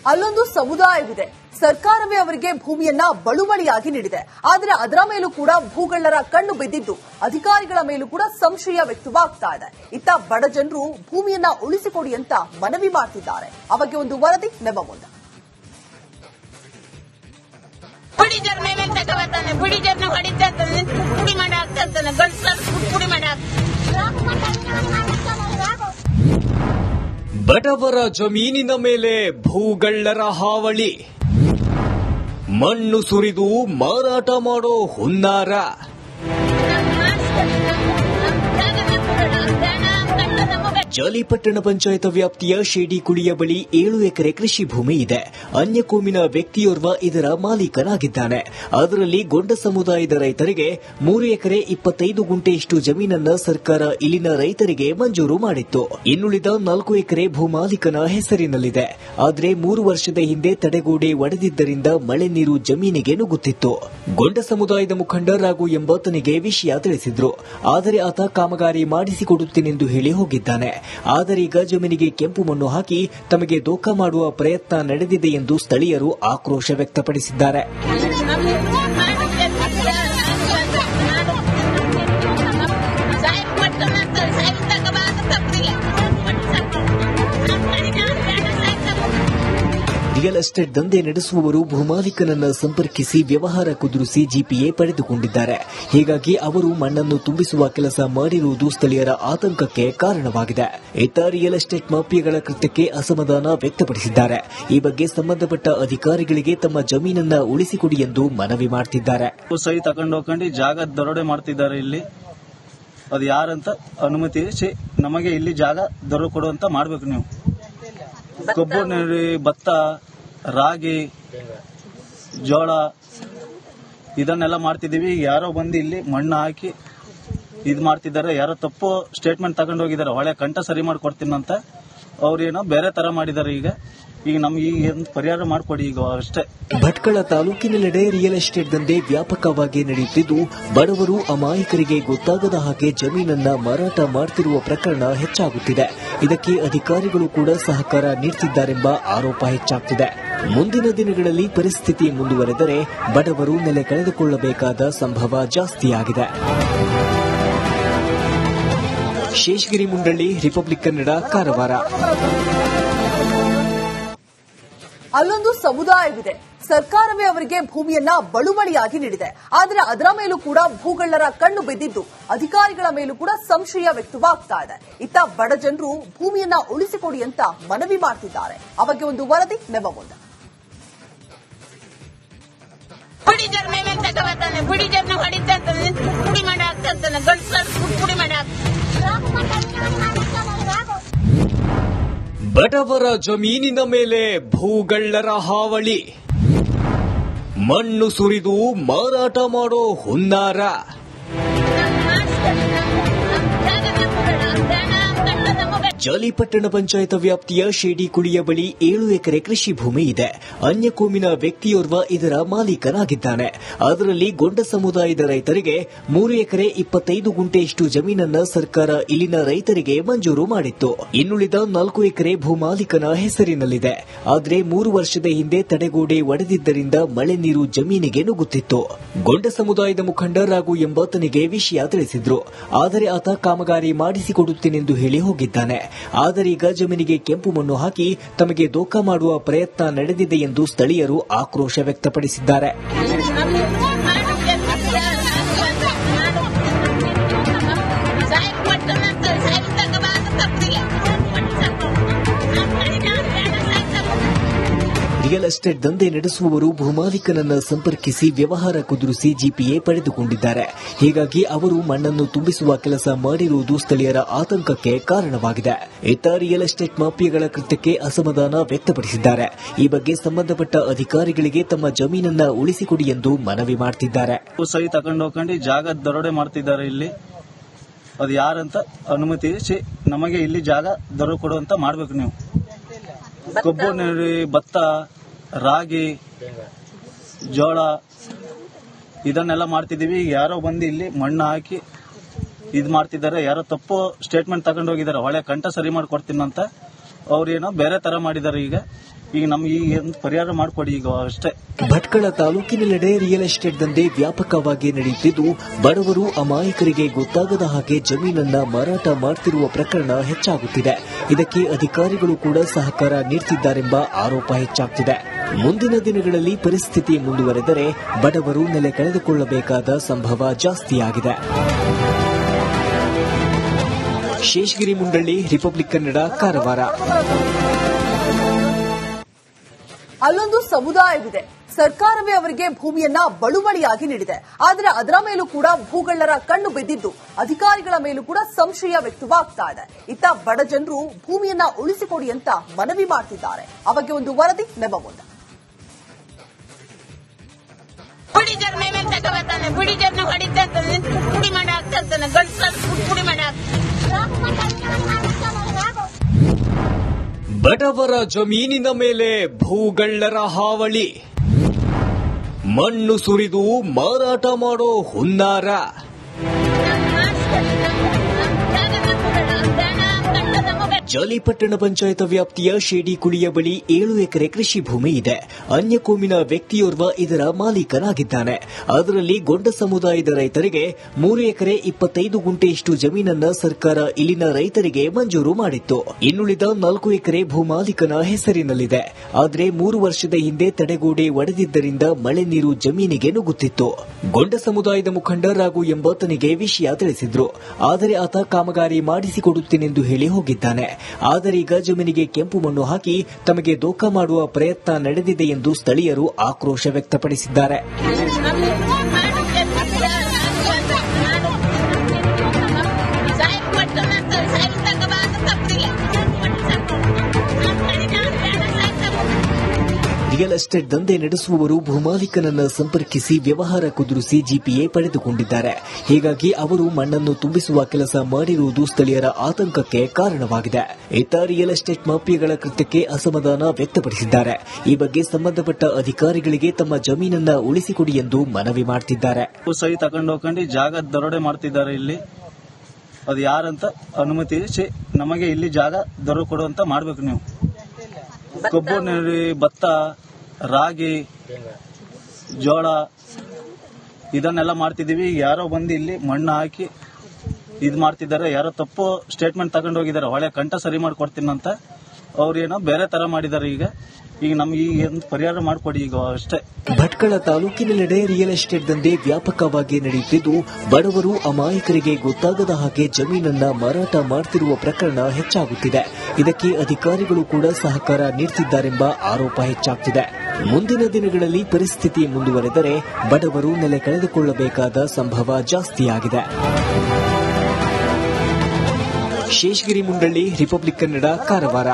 ಅಲ್ಲೊಂದು ಸಮುದಾಯವಿದೆ. ಸರ್ಕಾರವೇ ಅವರಿಗೆ ಭೂಮಿಯನ್ನ ಬಳುವಳಿಯಾಗಿ ನೀಡಿದೆ. ಆದರೆ ಅದರ ಮೇಲೂ ಕೂಡ ಭೂಗಳ್ಳರ ಕಣ್ಣು ಬಿದ್ದಿದ್ದು ಅಧಿಕಾರಿಗಳ ಮೇಲೂ ಕೂಡ ಸಂಶಯ ವ್ಯಕ್ತವಾಗ್ತಾ ಇದೆ. ಇತ್ತ ಬಡ ಜನರು ಭೂಮಿಯನ್ನ ಉಳಿಸಿಕೊಡಿ ಅಂತ ಮನವಿ ಮಾಡ್ತಿದ್ದಾರೆ. ಆ ಬಗ್ಗೆ ಒಂದು ವರದಿ ನಮ್ಮ ಮುಂದೆ. ಬಡವರ ಜಮೀನಿನ ಮೇಲೆ ಭೂಗಳ್ಳರ ಹಾವಳಿ, ಮಣ್ಣು ಸುರಿದು ಮಾರಾಟ ಮಾಡೋ ಹುನ್ನಾರ. ಜಾಲಿಪಟ್ಟಣ ಪಂಚಾಯತ್ ವ್ಯಾಪ್ತಿಯ ಶೇಡಿಕುಳಿಯ ಬಳಿ 7 ಎಕರೆ ಕೃಷಿ ಭೂಮಿ ಇದೆ. ಅನ್ಯ ಕೋಮಿನ ವ್ಯಕ್ತಿಯೋರ್ವ ಇದರ ಮಾಲೀಕನಾಗಿದ್ದಾನೆ. ಅದರಲ್ಲಿ ಗೊಂಡ ಸಮುದಾಯದ ರೈತರಿಗೆ 3 ಎಕರೆ 25 ಗುಂಟೆಯಷ್ಟು ಜಮೀನನ್ನ ಸರ್ಕಾರ ಇಲ್ಲಿನ ರೈತರಿಗೆ ಮಂಜೂರು ಮಾಡಿತ್ತು. ಇನ್ನುಳಿದ 4 ಎಕರೆ ಭೂಮಾಲೀಕನ ಹೆಸರಿನಲ್ಲಿದೆ. ಆದರೆ 3 ವರ್ಷದ ಹಿಂದೆ ತಡೆಗೋಡೆ ಒಡೆದಿದ್ದರಿಂದ ಮಳೆ ನೀರು ಜಮೀನಿಗೆ ನುಗ್ಗುತ್ತಿತ್ತು. ಗೊಂಡ ಸಮುದಾಯದ ಮುಖಂಡ ರಾಘು ಎಂಬಾತನಿಗೆ ವಿಷಯ ತಿಳಿಸಿದ್ರು. ಆದರೆ ಆತ ಕಾಮಗಾರಿ ಮಾಡಿಸಿಕೊಡುತ್ತೇನೆಂದು ಹೇಳಿ ಹೋಗಿದ್ದಾನೆ. ಆದರೆ ಈಗ ಜಮೀನಿಗೆ ಕೆಂಪು ಮಣ್ಣು ಹಾಕಿ ತಮಗೆ ದೋಖಾ ಮಾಡುವ ಪ್ರಯತ್ನ ನಡೆದಿದೆ ಎಂದು ಸ್ಥಳೀಯರು ಆಕ್ರೋಶ ವ್ಯಕ್ತಪಡಿಸಿದ್ದಾರೆ. ರಿಯಲ್ ಎಸ್ಟೇಟ್ ದಂಧೆ ನಡೆಸುವವರು ಭೂಮಾಲೀಕನನ್ನ ಸಂಪರ್ಕಿಸಿ ವ್ಯವಹಾರ ಕುದುರಿಸಿ ಜಿಪಿಎ ಪಡೆದುಕೊಂಡಿದ್ದಾರೆ. ಹೀಗಾಗಿ ಅವರು ಮಣ್ಣನ್ನು ತುಂಬಿಸುವ ಕೆಲಸ ಮಾಡಿರುವುದು ಸ್ಥಳೀಯರ ಆತಂಕಕ್ಕೆ ಕಾರಣವಾಗಿದೆ. ಇತ್ತ ರಿಯಲ್ ಎಸ್ಟೇಟ್ ಮಾಫಿಯಾಗಳ ಕೃತ್ಯಕ್ಕೆ ಅಸಮಾಧಾನ ವ್ಯಕ್ತಪಡಿಸಿದ್ದಾರೆ. ಈ ಬಗ್ಗೆ ಸಂಬಂಧಪಟ್ಟ ಅಧಿಕಾರಿಗಳಿಗೆ ತಮ್ಮ ಜಮೀನನ್ನ ಉಳಿಸಿಕೊಡಿ ಎಂದು ಮನವಿ ಮಾಡುತ್ತಿದ್ದಾರೆ. ಸಹಿ ತಗೊಂಡು ಜಾಗ ದರೋಡೆ ಮಾಡ್ತಿದ್ದಾರೆ. ಇಲ್ಲಿ ಅದು ಯಾರಂತ ಅನುಮತಿ ನಮಗೆ ಇಲ್ಲಿ ಜಾಗ ದರೋಡೆ ಕೊಡುವಂತ ಮಾಡ್ಬೇಕು. ನೀವು ಕಬ್ಬು, ಭತ್ತ, ರಾಗಿ, ಜೋಳ ಇದನ್ನೆಲ್ಲ ಮಾಡ್ತಿದೀವಿ. ಯಾರೋ ಬಂದು ಇಲ್ಲಿ ಮಣ್ಣು ಹಾಕಿ ಇದು ಮಾಡ್ತಿದ್ದಾರೆ. ಯಾರೋ ತಪ್ಪು ಸ್ಟೇಟ್ಮೆಂಟ್ ತಗೊಂಡು ಹೋಗಿದ್ದಾರೆ. ಹೊಳೆ ಕಂಠ ಸರಿ ಮಾಡ್ಕೊಡ್ತೀನಿ ಅಂತ ಅವ್ರೇನೋ ಬೇರೆ ತರ ಮಾಡಿದ್ದಾರೆ. ಈಗ ನಮ್ಗೆ ಪರಿಹಾರ ಮಾಡಿಕೊಡಿ ಈಗ ಅಷ್ಟೇ. ಭಟ್ಕಳ ತಾಲೂಕಿನೆಲ್ಲೆಡೆ ರಿಯಲ್ ಎಸ್ಟೇಟ್ ದಂಧೆ ವ್ಯಾಪಕವಾಗಿ ನಡೆಯುತ್ತಿದ್ದು ಬಡವರು ಅಮಾಯಕರಿಗೆ ಗೊತ್ತಾಗದ ಹಾಗೆ ಜಮೀನನ್ನ ಮಾರಾಟ ಮಾಡುತ್ತಿರುವ ಪ್ರಕರಣ ಹೆಚ್ಚಾಗುತ್ತಿದೆ. ಇದಕ್ಕೆ ಅಧಿಕಾರಿಗಳು ಕೂಡ ಸಹಕಾರ ನೀಡುತ್ತಿದ್ದಾರೆಂಬ ಆರೋಪ ಹೆಚ್ಚಾಗುತ್ತಿದೆ. ಮುಂದಿನ ದಿನಗಳಲ್ಲಿ ಪರಿಸ್ಥಿತಿ ಮುಂದುವರೆದರೆ ಬಡವರು ನೆಲೆ ಕಳೆದುಕೊಳ್ಳಬೇಕಾದ ಸಂಭವ ಜಾಸ್ತಿಯಾಗಿದೆ. ಶೇಷಗಿರಿ ಮುಂಡಳ್ಳಿ, ರಿಪಬ್ಲಿಕ್ ಕನ್ನಡ, ಕಾರವಾರ. ಅಲ್ಲೊಂದು ಸಮುದಾಯವಿದೆ. ಸರ್ಕಾರವೇ ಅವರಿಗೆ ಭೂಮಿಯನ್ನ ಬಳುವಳಿಯಾಗಿ ನೀಡಿದೆ. ಆದರೆ ಅದರ ಮೇಲೂ ಕೂಡ ಭೂಗಳ್ಳರ ಕಣ್ಣು ಬಿದ್ದಿದ್ದು ಅಧಿಕಾರಿಗಳ ಮೇಲೂ ಕೂಡ ಸಂಶಯ ವ್ಯಕ್ತವಾಗ್ತಾ ಇದೆ. ಇತ್ತ ಬಡ ಜನರು ಭೂಮಿಯನ್ನ ಉಳಿಸಿಕೊಡಿ ಅಂತ ಮನವಿ ಮಾಡ್ತಿದ್ದಾರೆ. ಆ ಬಗ್ಗೆ ಒಂದು ವರದಿ ನಮ್ಮ ಮುಂದೆ. ಬಡವರ ಜಮೀನಿನ ಮೇಲೆ ಭೂಗಳ್ಳರ ಹಾವಳಿ, ಮಣ್ಣು ಸುರಿದು ಮಾರಾಟ ಮಾಡೋ ಹುನ್ನಾರ. ಜಾಲಿಪಟ್ಟಣ ಪಂಚಾಯತ್ ವ್ಯಾಪ್ತಿಯ ಶೇಡಿಕುಳಿಯ ಬಳಿ 7 ಎಕರೆ ಕೃಷಿ ಭೂಮಿ ಇದೆ. ಅನ್ಯ ಕೋಮಿನ ವ್ಯಕ್ತಿಯೋರ್ವ ಇದರ ಮಾಲೀಕನಾಗಿದ್ದಾನೆ. ಅದರಲ್ಲಿ ಗೊಂಡ ಸಮುದಾಯದ ರೈತರಿಗೆ 3 ಎಕರೆ 25 ಗುಂಟೆಯಷ್ಟು ಜಮೀನನ್ನ ಸರ್ಕಾರ ಇಲ್ಲಿನ ರೈತರಿಗೆ ಮಂಜೂರು ಮಾಡಿತ್ತು. ಇನ್ನುಳಿದ 4 ಎಕರೆ ಭೂಮಾಲೀಕನ ಹೆಸರಿನಲ್ಲಿದೆ. ಆದರೆ 3 ವರ್ಷದ ಹಿಂದೆ ತಡೆಗೋಡೆ ಒಡೆದಿದ್ದರಿಂದ ಮಳೆ ನೀರು ಜಮೀನಿಗೆ ನುಗ್ಗುತ್ತಿತ್ತು. ಗೊಂಡ ಸಮುದಾಯದ ಮುಖಂಡ ರಾಘು ಎಂಬಾತನಿಗೆ ವಿಷಯ ತಿಳಿಸಿದ್ರು. ಆದರೆ ಆತ ಕಾಮಗಾರಿ ಮಾಡಿಸಿಕೊಡುತ್ತೇನೆಂದು ಹೇಳಿ ಹೋಗಿದ್ದಾನೆ. ಆದರೆ ಈಗ ಜಮೀನಿಗೆ ಕೆಂಪು ಮಣ್ಣು ಹಾಕಿ ತಮಗೆ ದೋಖಾ ಮಾಡುವ ಪ್ರಯತ್ನ ನಡೆದಿದೆ ಎಂದು ಸ್ಥಳೀಯರು ಆಕ್ರೋಶ ವ್ಯಕ್ತಪಡಿಸಿದ್ದಾರೆ. ರಿಯಲ್ ಎಸ್ಟೇಟ್ ದಂಧೆ ನಡೆಸುವವರು ಭೂಮಾಲೀಕನನ್ನ ಸಂಪರ್ಕಿಸಿ ವ್ಯವಹಾರ ಕುದುರಿಸಿ ಜಿಪಿಎ ಪಡೆದುಕೊಂಡಿದ್ದಾರೆ. ಹೀಗಾಗಿ ಅವರು ಮಣ್ಣನ್ನು ತುಂಬಿಸುವ ಕೆಲಸ ಮಾಡಿರುವುದು ಸ್ಥಳೀಯರ ಆತಂಕಕ್ಕೆ ಕಾರಣವಾಗಿದೆ. ಇತ್ತ ರಿಯಲ್ ಎಸ್ಟೇಟ್ ಮಾಫಿಯಾಗಳ ಕೃತ್ಯಕ್ಕೆ ಅಸಮಾಧಾನ ವ್ಯಕ್ತಪಡಿಸಿದ್ದಾರೆ. ಈ ಬಗ್ಗೆ ಸಂಬಂಧಪಟ್ಟ ಅಧಿಕಾರಿಗಳಿಗೆ ತಮ್ಮ ಜಮೀನನ್ನ ಉಳಿಸಿಕೊಡಿ ಎಂದು ಮನವಿ ಮಾಡುತ್ತಿದ್ದಾರೆ. ಸಹಿ ತಗೊಂಡು ಜಾಗ ದರೋಡೆ ಮಾಡ್ತಿದ್ದಾರೆ. ಇಲ್ಲಿ ಅದು ಯಾರಂತ ಅನುಮತಿ ನಮಗೆ ಇಲ್ಲಿ ಜಾಗ ದರೋಡೆ ಕೊಡುವಂತ ಮಾಡ್ಬೇಕು. ನೀವು ಕಬ್ಬು, ಭತ್ತ, ರಾಗಿ, ಜೋಳ ಇದನ್ನೆಲ್ಲ ಮಾಡ್ತಿದೀವಿ. ಯಾರೋ ಬಂದು ಇಲ್ಲಿ ಮಣ್ಣು ಹಾಕಿ ಇದು ಮಾಡ್ತಿದ್ದಾರೆ. ಯಾರೋ ತಪ್ಪು ಸ್ಟೇಟ್ಮೆಂಟ್ ತಗೊಂಡು ಹೋಗಿದ್ದಾರೆ. ಹೊಳೆ ಕಂಠ ಸರಿ ಮಾಡ್ಕೊಡ್ತೀನಿ ಅಂತ ಅವ್ರೇನೋ ಬೇರೆ ತರ ಮಾಡಿದ್ದಾರೆ. ಈಗ ನಮ್ಗೆ ಈಗ ಪರಿಹಾರ ಮಾಡಿಕೊಡಿ ಈಗ ಅಷ್ಟೇ. ಭಟ್ಕಳ ತಾಲೂಕಿನೆಲ್ಲೆಡೆ ರಿಯಲ್ ಎಸ್ಟೇಟ್ ದಂಧೆ ವ್ಯಾಪಕವಾಗಿ ನಡೆಯುತ್ತಿದ್ದು, ಬಡವರು ಅಮಾಯಕರಿಗೆ ಗೊತ್ತಾಗದ ಹಾಗೆ ಜಮೀನನ್ನ ಮಾರಾಟ ಮಾಡುತ್ತಿರುವ ಪ್ರಕರಣ ಹೆಚ್ಚಾಗುತ್ತಿದೆ. ಇದಕ್ಕೆ ಅಧಿಕಾರಿಗಳು ಕೂಡ ಸಹಕಾರ ನೀಡುತ್ತಿದ್ದಾರೆಂಬ ಆರೋಪ ಹೆಚ್ಚಾಗುತ್ತಿದೆ. ಮುಂದಿನ ದಿನಗಳಲ್ಲಿ ಪರಿಸ್ಥಿತಿ ಮುಂದುವರೆದರೆ ಬಡವರು ನೆಲೆ ಕಳೆದುಕೊಳ್ಳಬೇಕಾದ ಸಂಭವ ಜಾಸ್ತಿಯಾಗಿದೆ. ಶೇಷಗಿರಿ ಮುಂಡಳ್ಳಿ, ರಿಪಬ್ಲಿಕ್ ಕನ್ನಡ, ಕಾರವಾರ. ಅಲ್ಲೊಂದು ಸಮುದಾಯವಿದೆ. ಸರ್ಕಾರವೇ ಅವರಿಗೆ ಭೂಮಿಯನ್ನ ಬಳುವಳಿಯಾಗಿ ನೀಡಿದೆ. ಆದರೆ ಅದರ ಮೇಲೂ ಕೂಡ ಭೂಗಳ್ಳರ ಕಣ್ಣು ಬಿದ್ದಿದ್ದು ಅಧಿಕಾರಿಗಳ ಮೇಲೂ ಕೂಡ ಸಂಶಯ ವ್ಯಕ್ತವಾಗ್ತಾ ಇದೆ. ಇತ್ತ ಬಡ ಜನರು ಭೂಮಿಯನ್ನ ಉಳಿಸಿಕೊಡಿ ಅಂತ ಮನವಿ ಮಾಡ್ತಿದ್ದಾರೆ. ಅವಾಗ ಒಂದು ವರದಿ ನಮ್ಮ ಮುಂದೆ. ಬಡವರ ಜಮೀನಿನ ಮೇಲೆ ಭೂಗಳ್ಳರ ಹಾವಳಿ, ಮಣ್ಣು ಸುರಿದು ಮಾರಾಟ ಮಾಡೋ ಹುನ್ನಾರ. ಜಾಲಿಪಟ್ಟಣ ಪಂಚಾಯತ್ ವ್ಯಾಪ್ತಿಯ ಶೇಡಿಕುಳಿಯ ಬಳಿ 7 ಎಕರೆ ಕೃಷಿ ಭೂಮಿ ಇದೆ. ಅನ್ಯ ಕೋಮಿನ ವ್ಯಕ್ತಿಯೋರ್ವ ಇದರ ಮಾಲೀಕನಾಗಿದ್ದಾನೆ. ಅದರಲ್ಲಿ ಗೊಂಡ ಸಮುದಾಯದ ರೈತರಿಗೆ 3 ಎಕರೆ 25 ಗುಂಟೆಯಷ್ಟು ಜಮೀನನ್ನ ಸರ್ಕಾರ ಇಲ್ಲಿನ ರೈತರಿಗೆ ಮಂಜೂರು ಮಾಡಿತ್ತು. ಇನ್ನುಳಿದ 4 ಎಕರೆ ಭೂಮಾಲೀಕನ ಹೆಸರಿನಲ್ಲಿದೆ. ಆದರೆ 3 ವರ್ಷದ ಹಿಂದೆ ತಡೆಗೋಡೆ ಒಡೆದಿದ್ದರಿಂದ ಮಳೆ ನೀರು ಜಮೀನಿಗೆ ನುಗ್ಗುತ್ತಿತ್ತು. ಗೊಂಡ ಸಮುದಾಯದ ಮುಖಂಡ ರಾಘು ಎಂಬಾತನಿಗೆ ವಿಷಯ ತಿಳಿಸಿದ್ರು. ಆದರೆ ಆತ ಕಾಮಗಾರಿ ಮಾಡಿಸಿಕೊಡುತ್ತೇನೆಂದು ಹೇಳಿ ಹೋಗಿದ್ದಾನೆ. ಆದರೆ ಈಗ ಜಮೀನಿಗೆ ಕೆಂಪು ಮಣ್ಣು ಹಾಕಿ ತಮಗೆ ದೋಖ ಮಾಡುವ ಪ್ರಯತ್ನ ನಡೆದಿದೆ ಎಂದು ಸ್ಥಳೀಯರು ಆಕ್ರೋಶ ವ್ಯಕ್ತಪಡಿಸಿದ್ದಾರೆ. ರಿಯಲ್ ಎಸ್ಟೇಟ್ ದಂಧೆ ನಡೆಸುವವರು ಭೂಮಾಲೀಕನನ್ನ ಸಂಪರ್ಕಿಸಿ ವ್ಯವಹಾರ ಕುದುರಿಸಿ ಜಿಪಿಎ ಪಡೆದುಕೊಂಡಿದ್ದಾರೆ. ಹೀಗಾಗಿ ಅವರು ಮಣ್ಣನ್ನು ತುಂಬಿಸುವ ಕೆಲಸ ಮಾಡಿರುವುದು ಸ್ಥಳೀಯರ ಆತಂಕಕ್ಕೆ ಕಾರಣವಾಗಿದೆ. ಇತ್ತ ರಿಯಲ್ ಎಸ್ಟೇಟ್ ಮಾಫಿಯಾಗಳ ಕೃತ್ಯಕ್ಕೆ ಅಸಮಾಧಾನ ವ್ಯಕ್ತಪಡಿಸಿದ್ದಾರೆ. ಈ ಬಗ್ಗೆ ಸಂಬಂಧಪಟ್ಟ ಅಧಿಕಾರಿಗಳಿಗೆ ತಮ್ಮ ಜಮೀನನ್ನ ಉಳಿಸಿಕೊಡಿ ಎಂದು ಮನವಿ ಮಾಡುತ್ತಿದ್ದಾರೆ. ಸಹಿ ತಗೊಂಡು ಜಾಗ ದರೋಡೆ ಮಾಡ್ತಿದ್ದಾರೆ. ಇಲ್ಲಿ ಅದು ಯಾರಂತ ಅನುಮತಿ ನಮಗೆ ಇಲ್ಲಿ ಜಾಗ ದೊರೆ ಕೊಡುವಂತ ಮಾಡ್ಬೇಕು. ನೀವು ಕಬ್ಬು, ಭತ್ತ, ರಾಗಿ, ಜೋಳ ಇದನ್ನೆಲ್ಲ ಮಾಡ್ತಿದೀವಿ. ಯಾರೋ ಬಂದು ಇಲ್ಲಿ ಮಣ್ಣು ಹಾಕಿ ಇದು ಮಾಡ್ತಿದ್ದಾರೆ. ಯಾರೋ ತಪ್ಪು ಸ್ಟೇಟ್ಮೆಂಟ್ ತಗೊಂಡು ಹೋಗಿದ್ದಾರೆ. ಒಳ್ಳೆ ಕಂಠ ಸರಿ ಮಾಡ್ಕೊಡ್ತೀನಂತ ಅವ್ರೇನೋ ಬೇರೆ ತರ ಮಾಡಿದ್ದಾರೆ. ಈಗ ನಮ್ಗೆ ಈಗ ಪರಿಹಾರ ಮಾಡಿಕೊಡಿ ಈಗ ಅಷ್ಟೇ. ಭಟ್ಕಳ ತಾಲೂಕಿನೆಲ್ಲೆಡೆ ರಿಯಲ್ ಎಸ್ಟೇಟ್ ದಂಧೆ ವ್ಯಾಪಕವಾಗಿ ನಡೆಯುತ್ತಿದ್ದು, ಬಡವರು ಅಮಾಯಕರಿಗೆ ಗೊತ್ತಾಗದ ಹಾಗೆ ಜಮೀನನ್ನ ಮಾರಾಟ ಮಾಡುತ್ತಿರುವ ಪ್ರಕರಣ ಹೆಚ್ಚಾಗುತ್ತಿದೆ. ಇದಕ್ಕೆ ಅಧಿಕಾರಿಗಳು ಕೂಡ ಸಹಕಾರ ನೀಡುತ್ತಿದ್ದಾರೆಂಬ ಆರೋಪ ಹೆಚ್ಚಾಗುತ್ತಿದೆ. ಮುಂದಿನ ದಿನಗಳಲ್ಲಿ ಪರಿಸ್ಥಿತಿ ಮುಂದುವರೆದರೆ ಬಡವರು ನೆಲೆ ಕಳೆದುಕೊಳ್ಳಬೇಕಾದ ಸಂಭವ ಜಾಸ್ತಿಯಾಗಿದೆ. ಶೇಷಗಿರಿ ಮುಂಡಳ್ಳಿ, ರಿಪಬ್ಲಿಕ್ ಕನ್ನಡ, ಕಾರವಾರ.